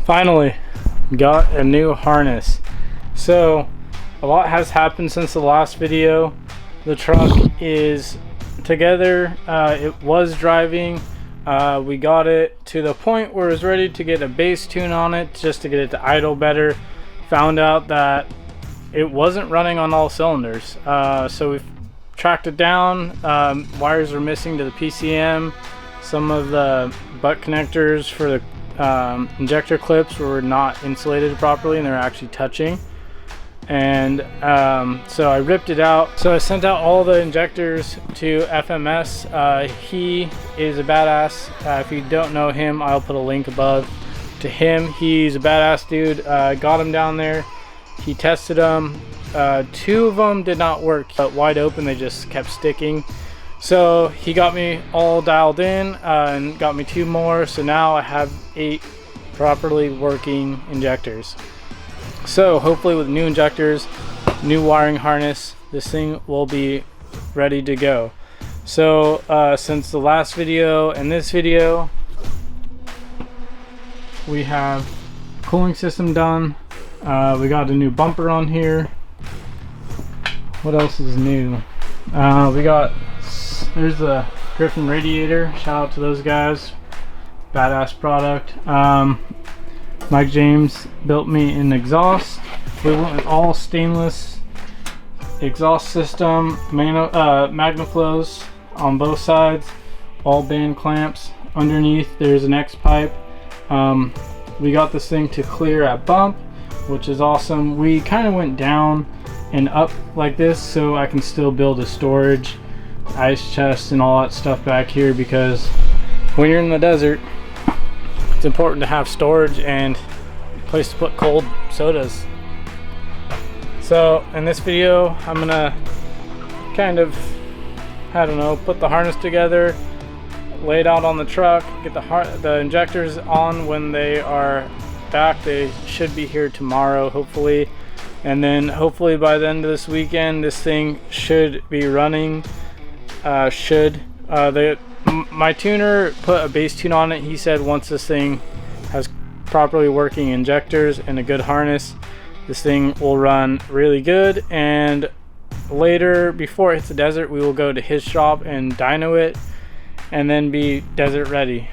Finally got a new harness. So a lot has happened since the last video. The truck is together. It was driving. We got it to the point where it was ready to get a bass tune on it, just to get it to idle better. Found out that it wasn't running on all cylinders. So we've tracked it down. Wires were missing to the PCM. Some of the butt connectors for the injector clips were not insulated properly and they're actually touching. And so I ripped it out. So I sent out all the injectors to FMS. He is a badass. If you don't know him, I'll put a link above to him. He's a badass dude. Got him down there. He tested them. 2 of them did not work, but wide open they just kept sticking. So he got me all dialed in and got me 2 more. So now I have 8 properly working injectors. So hopefully with new injectors, new wiring harness, this thing will be ready to go. So since the last video and this video, we have cooling system done. We got a new bumper on here. What else is new? There's the Griffin radiator. Shout out to those guys. Badass product. Mike James built me an exhaust. We went with all stainless exhaust system, MagnaFlows on both sides, all band clamps. Underneath there's an X pipe. We got this thing to clear at bump, which is awesome. We kind of went down and up like this so I can still build a storage, ice chest and all that stuff back here, because when you're in the desert it's important to have storage and a place to put cold sodas. So in this video I'm gonna kind of, I don't know, put the harness together, lay it out on the truck, get the injectors on when they are back. They should be here tomorrow hopefully, and then hopefully by the end of this weekend this thing should be running. My tuner put a bass tune on it. He said once this thing has properly working injectors and a good harness, this thing will run really good. And later, before it hits the desert, we will go to his shop and dyno it and then be desert ready.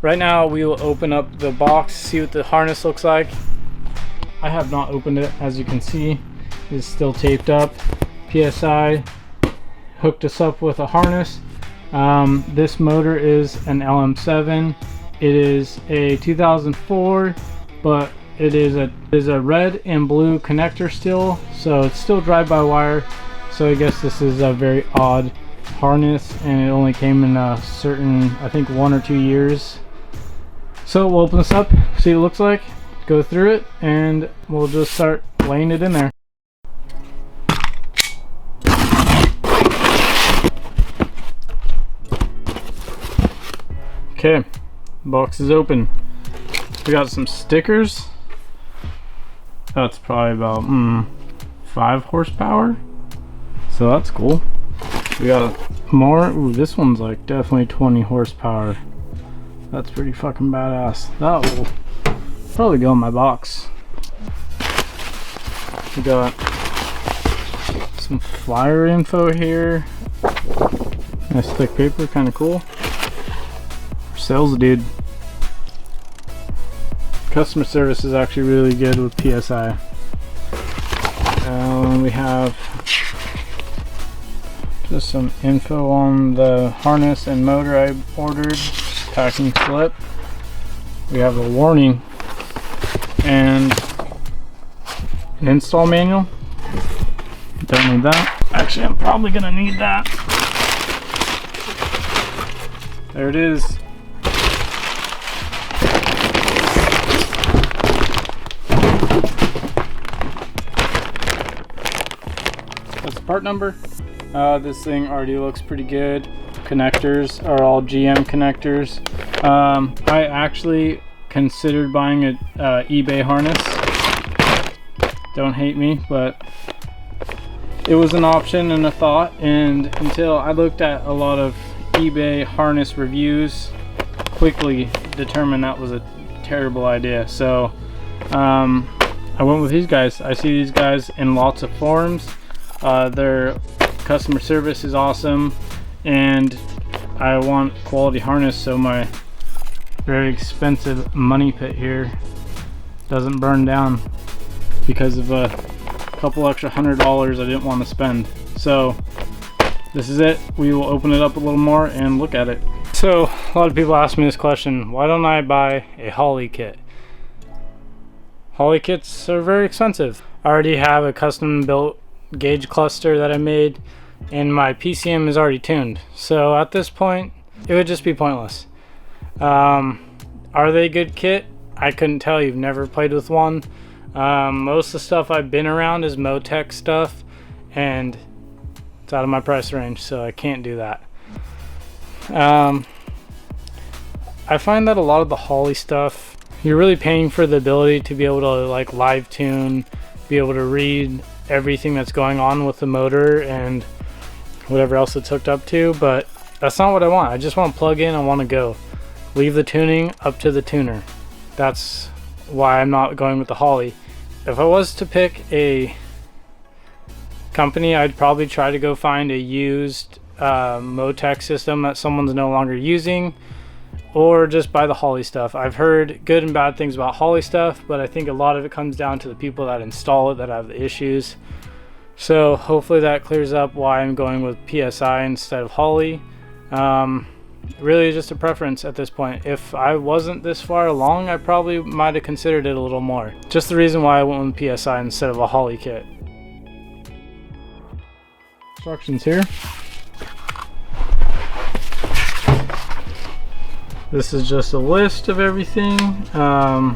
Right now we will open up the box, see what the harness looks like. I have not opened it, as you can see. It's still taped up. PSI hooked us up with a harness. This motor is an LM7. It is a 2004, but it is a red and blue connector still, so it's still drive-by-wire. So I guess this is a very odd harness, and it only came in a certain, I think, 1 or 2 years. So we'll open this up, see what it looks like, go through it, and we'll just start laying it in there. Okay, box is open. We got some stickers. That's probably about 5 horsepower, so that's cool. We got more. Ooh, this one's like definitely 20 horsepower. That's pretty fucking badass. That will probably go in my box. We got some flyer info here. Nice thick paper, kind of cool. Sales dude. Customer service is actually really good with PSI. We have just some info on the harness and motor I ordered. Packing slip. We have a warning and an install manual. Don't need that. Actually, I'm probably gonna need that. There it is. That's the part number. This thing already looks pretty good. Connectors are all GM connectors. I actually considered buying an eBay harness. Don't hate me, but it was an option and a thought, and until I looked at a lot of eBay harness reviews, quickly determined that was a terrible idea. So I went with these guys. I see these guys in lots of forums. Their customer service is awesome, and I want quality harness so my very expensive money pit here doesn't burn down because of a couple extra $100 I didn't want to spend. So this is it. We will open it up a little more and look at it. So a lot of people ask me this question: why don't I buy a Holley kit? Holley kits are very expensive. I already have a custom built gauge cluster that I made, and my PCM is already tuned. So at this point, it would just be pointless. Are they good kit? I couldn't tell you. Never played with one. Most of the stuff I've been around is Motec stuff, and it's out of my price range, so I can't do that. I find that a lot of the Holley stuff, you're really paying for the ability to be able to like live tune, be able to read everything that's going on with the motor and whatever else it's hooked up to, but that's not what I want. I just want to plug in, I want to go. Leave the tuning up to the tuner. That's why I'm not going with the Holley. If I was to pick a company, I'd probably try to go find a used Motec system that someone's no longer using, or just buy the Holley stuff. I've heard good and bad things about Holley stuff, but I think a lot of it comes down to the people that install it that have the issues. So hopefully that clears up why I'm going with PSI instead of Holley. Really just a preference at this point. If I wasn't this far along, I probably might have considered it a little more. Just the reason why I went with PSI instead of a Holley kit. Instructions here. This is just a list of everything. The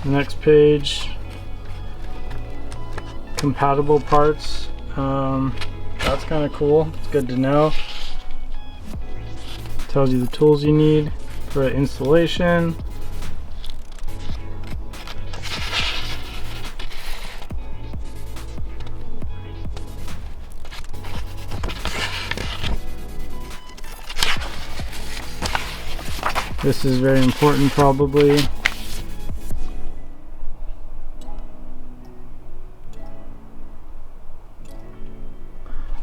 next page, compatible parts. That's kind of cool. It's good to know. Tells you the tools you need for installation. This is very important probably.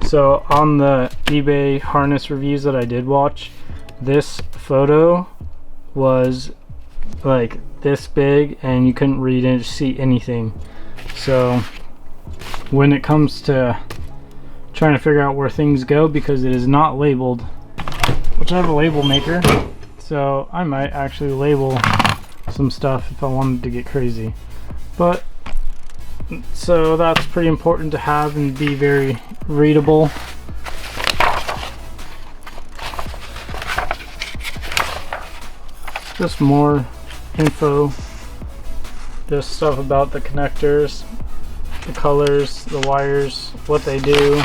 So on the eBay harness reviews that I did watch, this photo was like this big and you couldn't read and see anything. So when it comes to trying to figure out where things go, because it is not labeled, which I have a label maker, so I might actually label some stuff if I wanted to get crazy. But so that's pretty important to have and be very readable. Just more info, just stuff about the connectors, the colors, the wires, what they do.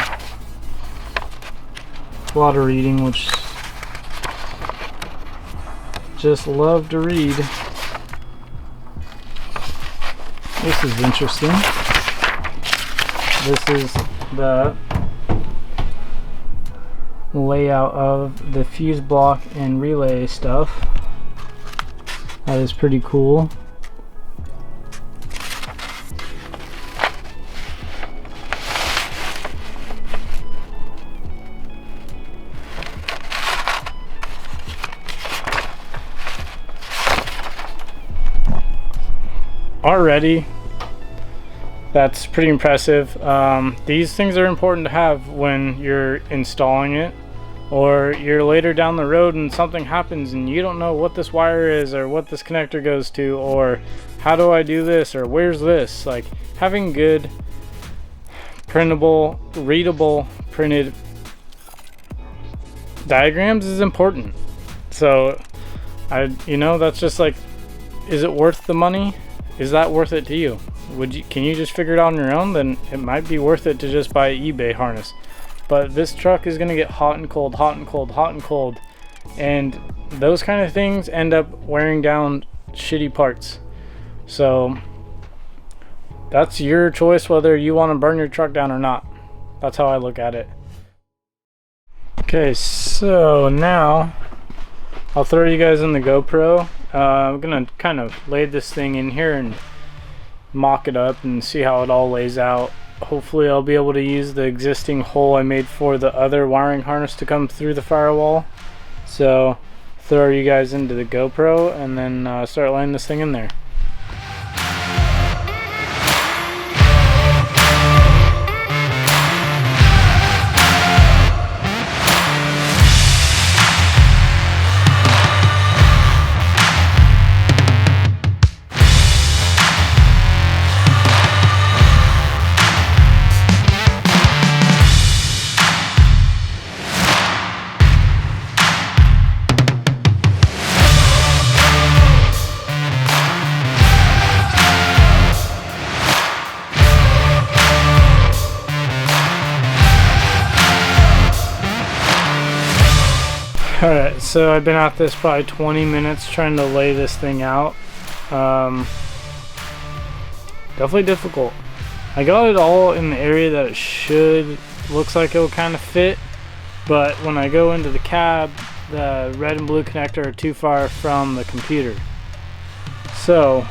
A lot of reading, which just love to read. This is interesting. This is the layout of the fuse block and relay stuff. That is pretty cool. Already, that's pretty impressive. These things are important to have when you're installing it, or you're later down the road and something happens and you don't know what this wire is or what this connector goes to, or how do I do this, or where's this. Like, having good printable, readable, printed diagrams is important. So that's just like, is it worth the money? Is that worth it to you? Can you just figure it out on your own? Then it might be worth it to just buy an eBay harness. But this truck is gonna get hot and cold, hot and cold, hot and cold, and those kind of things end up wearing down shitty parts. So that's your choice whether you want to burn your truck down or not. That's how I look at it. Okay, so now I'll throw you guys in the GoPro. I'm gonna kind of lay this thing in here and mock it up and see how it all lays out. Hopefully I'll be able to use the existing hole I made for the other wiring harness to come through the firewall. So throw you guys into the GoPro and then start laying this thing in there. Alright, so I've been at this probably 20 minutes trying to lay this thing out. Definitely difficult. I got it all in the area that it should, looks like it'll kind of fit, but when I go into the cab, the red and blue connector are too far from the computer. So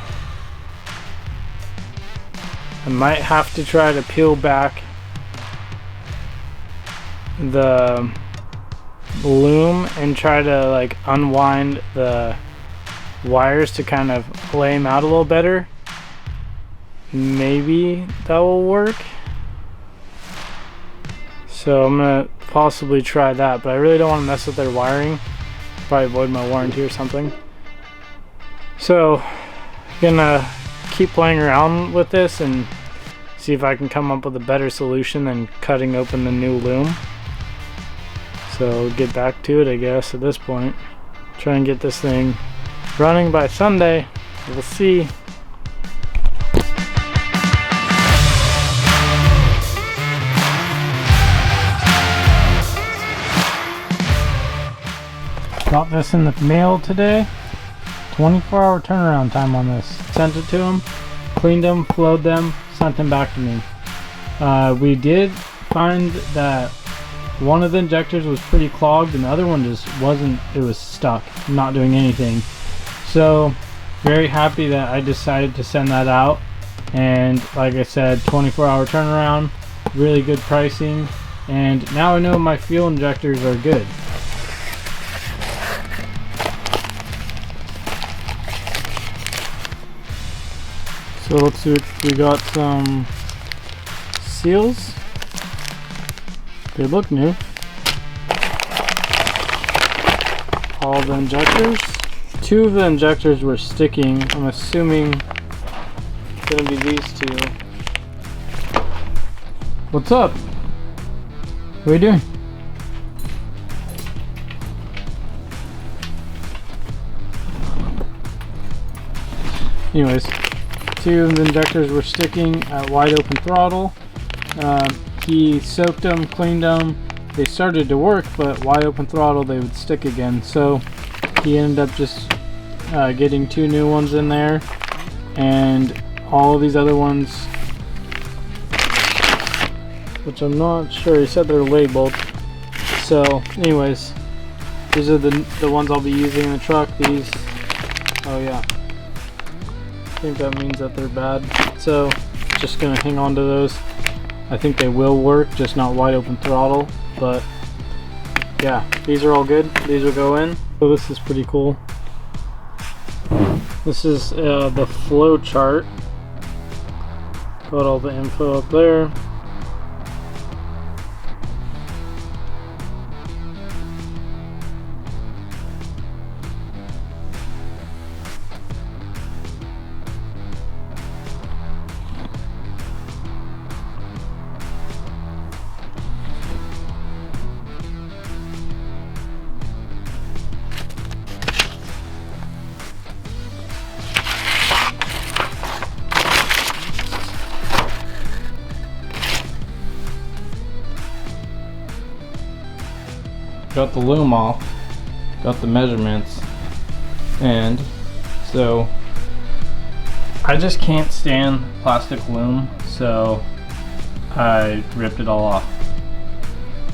I might have to try to peel back the Loom and try to like unwind the wires to kind of lay them out a little better. Maybe that will work. So I'm gonna possibly try that, but I really don't want to mess with their wiring. Probably void my warranty or something. So gonna keep playing around with this and see if I can come up with a better solution than cutting open the new Loom. So get back to it, I guess, at this point. Try and get this thing running by Sunday. We'll see. Got this in the mail today. 24-hour turnaround time on this. Sent it to them, cleaned them, flowed them, sent them back to me. We did find that one of the injectors was pretty clogged and the other one just wasn't. It was stuck, not doing anything. So very happy that I decided to send that out, and like I said, 24-hour turnaround, really good pricing, and now I know my fuel injectors are good. So let's see, we got some seals. They look new. All the injectors. Two of the injectors were sticking. I'm assuming it's gonna be these two. What's up? What are you doing? Anyways, two of the injectors were sticking at wide open throttle. He soaked them, cleaned them. They started to work, but wide open throttle they would stick again. So he ended up just getting two new ones in there, and all of these other ones, which I'm not sure. He said they're labeled. So anyways, these are the ones I'll be using in the truck. These, oh yeah, I think that means that they're bad. So just gonna hang on to those. I think they will work, just not wide open throttle, but yeah, these are all good. These will go in. So this is pretty cool. This is the flow chart. Got all the info up there. Got the Loom off, got the measurements, and so I just can't stand plastic Loom, so I ripped it all off.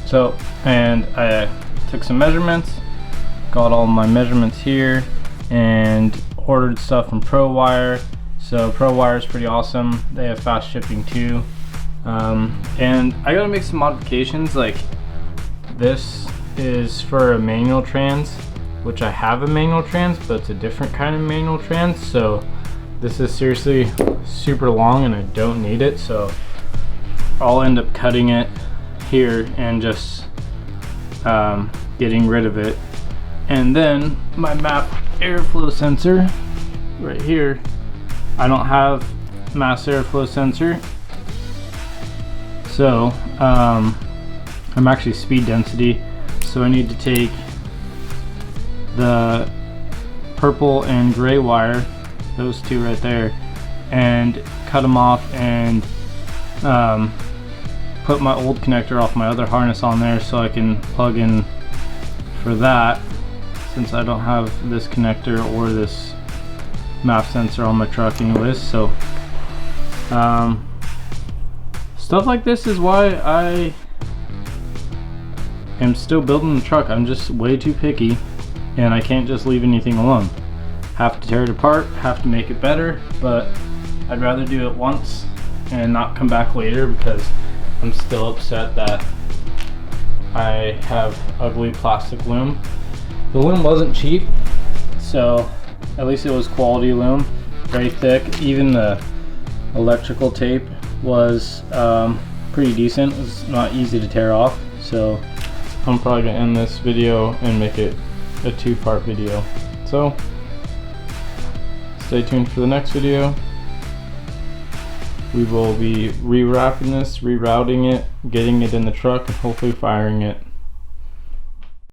So, and I took some measurements, got all my measurements here and ordered stuff from ProWire. So ProWire is pretty awesome. They have fast shipping too. And I gotta make some modifications. Like, this is for a manual trans, which I have a manual trans, but it's a different kind of manual trans. So this is seriously super long and I don't need it. So I'll end up cutting it here and just getting rid of it. And then my map airflow sensor right here, I don't have mass airflow sensor, so I'm actually speed density, so I need to take the purple and gray wire, those two right there, and cut them off and put my old connector off my other harness on there so I can plug in for that, since I don't have this connector or this map sensor on my truck anyways. So stuff like this is why I am still building the truck. I'm just way too picky and I can't just leave anything alone. Have to tear it apart, have to make it better, but I'd rather do it once and not come back later, because I'm still upset that I have ugly plastic loom. The loom wasn't cheap, so at least it was quality loom, very thick. Even the electrical tape was pretty decent. It was not easy to tear off. So I'm probably gonna end this video and make it a 2-part video. So stay tuned for the next video. We will be rewrapping this, rerouting it, getting it in the truck, and hopefully firing it.